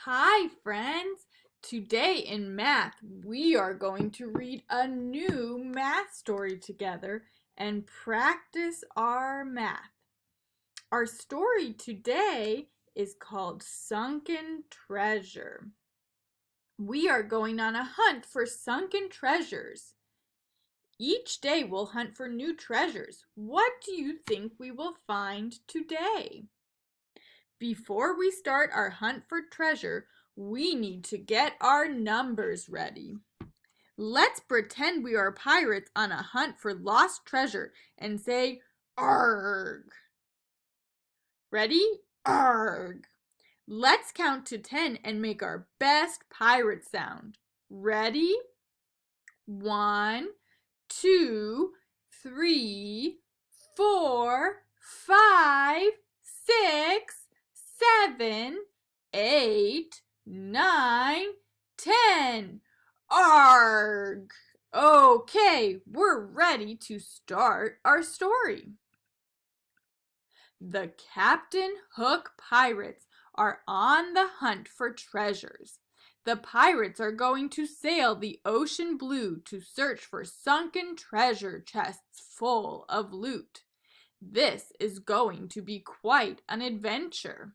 Hi, friends! Today in math, we are going to read a new math story together and practice our math. Our story today is called Sunken Treasure. We are going on a hunt for sunken treasures. Each day we'll hunt for new treasures. What do you think we will find today? Before we start our hunt for treasure, we need to get our numbers ready. Let's pretend we are pirates on a hunt for lost treasure and say, "Arg!" Ready? Arg! Let's count to 10 and make our best pirate sound. Ready? 1, 2, 3, 4, 5, 6, 7, 8, 9, 10. Arg! Okay, we're ready to start our story. The Captain Hook pirates are on the hunt for treasures. The pirates are going to sail the ocean blue to search for sunken treasure chests full of loot. This is going to be quite an adventure.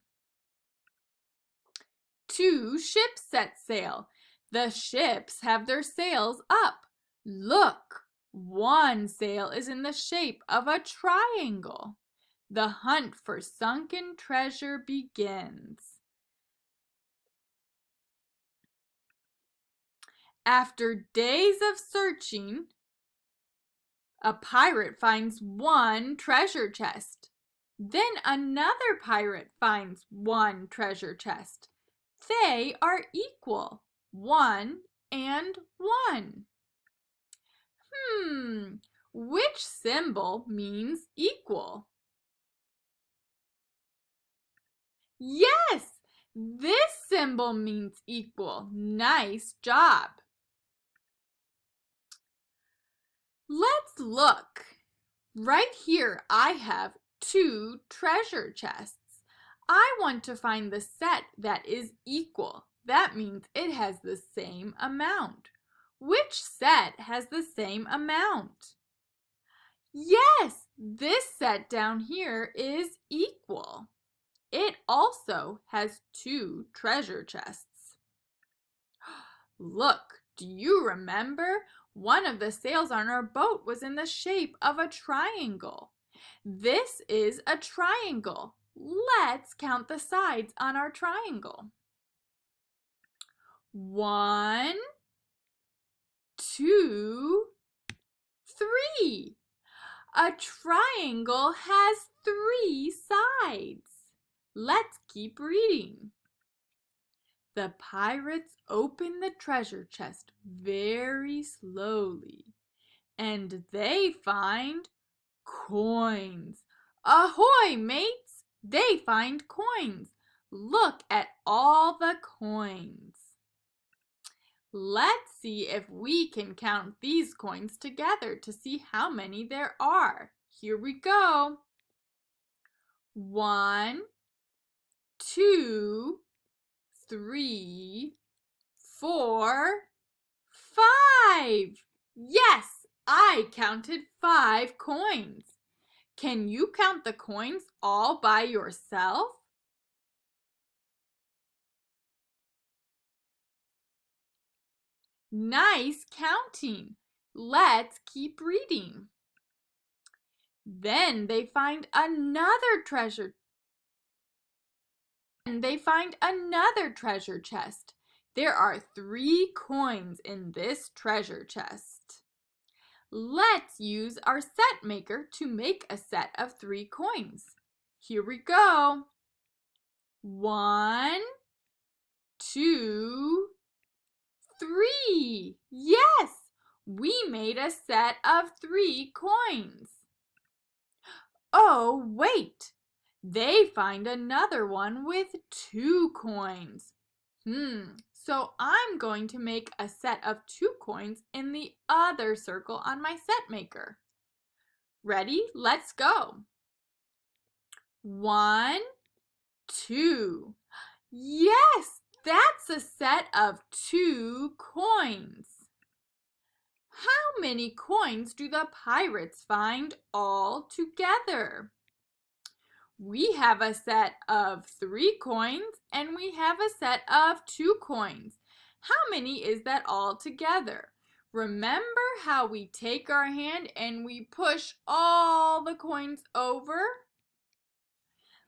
Two ships set sail. The ships have their sails up. Look, one sail is in the shape of a triangle. The hunt for sunken treasure begins. After days of searching, a pirate finds one treasure chest. Then another pirate finds one treasure chest. They are equal, 1 and 1. Which symbol means equal? Yes, this symbol means equal. Nice job. Let's look. Right here I have 2 treasure chests. I want to find the set that is equal. That means it has the same amount. Which set has the same amount? Yes, this set down here is equal. It also has 2 treasure chests. Look, do you remember? One of the sails on our boat was in the shape of a triangle. This is a triangle. Let's count the sides on our triangle. 1, 2, 3. A triangle has 3 sides. Let's keep reading. The pirates open the treasure chest very slowly, and they find coins. Ahoy, mates! They find coins. Look at all the coins. Let's see if we can count these coins together to see how many there are. Here we go. 1, 2, 3, 4, 5. Yes, I counted 5 coins. Can you count the coins all by yourself? Nice counting. Let's keep reading. Then they find another treasure. Chest. There are 3 coins in this treasure chest. Let's use our set maker to make a set of 3 coins. Here we go. 1, 2, 3. Yes, we made a set of 3 coins. Oh, wait. They find another one with 2 coins. So I'm going to make a set of 2 coins in the other circle on my set maker. Ready? Let's go. 1, 2. Yes, That's a set of 2 coins. How many coins do the pirates find all together? We have a set of 3 coins and we have a set of 2 coins. How many is that all together? Remember how we take our hand and we push all the coins over?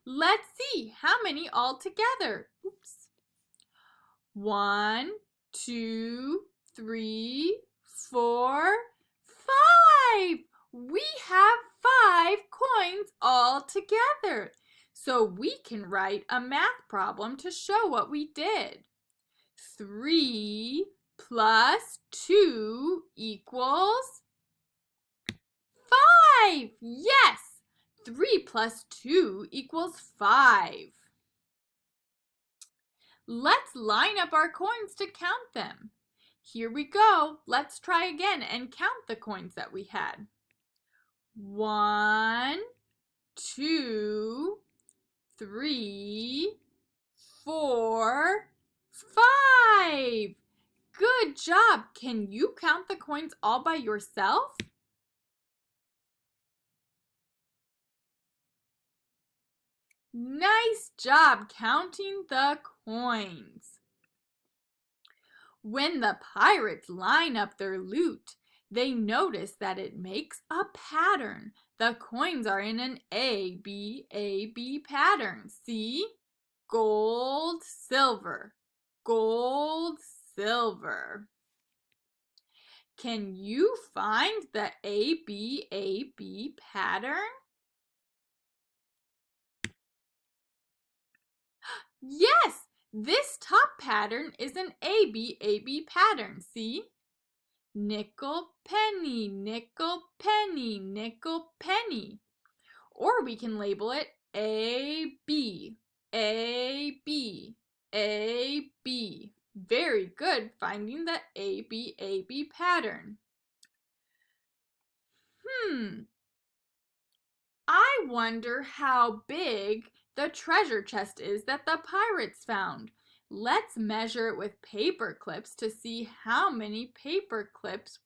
Let's see how many all together. Oops. 1, 2, 3, 4, 5. We have 5 coins all together. So we can write a math problem to show what we did. 3 plus 2 equals 5. Yes, 3 plus 2 equals 5. Let's line up our coins to count them. Here we go. Let's try again and count the coins that we had. 1, 2, 3, 4, 5. Good job. Can you count the coins all by yourself? Nice job counting the coins. When the pirates line up their loot, they notice that it makes a pattern. The coins are in an A, B pattern. See? Gold, silver. Gold, silver. Can you find the A, B pattern? Yes, this top pattern is an A, B pattern. See? Nickel, penny, nickel, penny, nickel, penny. Or we can label it A, B, A, B, A, B. Very good finding the A, B pattern. I wonder how big the treasure chest is that the pirates found. Let's measure it with paper clips to see how many paper clips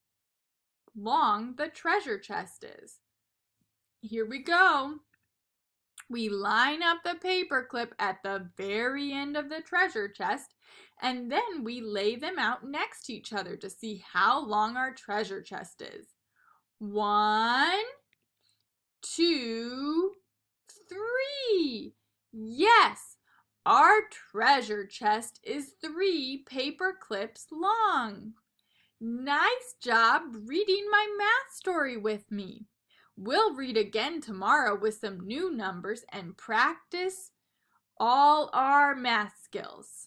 long the treasure chest is. Here we go. We line up the paper clip at the very end of the treasure chest, and then we lay them out next to each other to see how long our treasure chest is. 1, 2, 3. Yes, our treasure chest is 3 paper clips long. Nice job reading my math story with me. We'll read again tomorrow with some new numbers and practice all our math skills.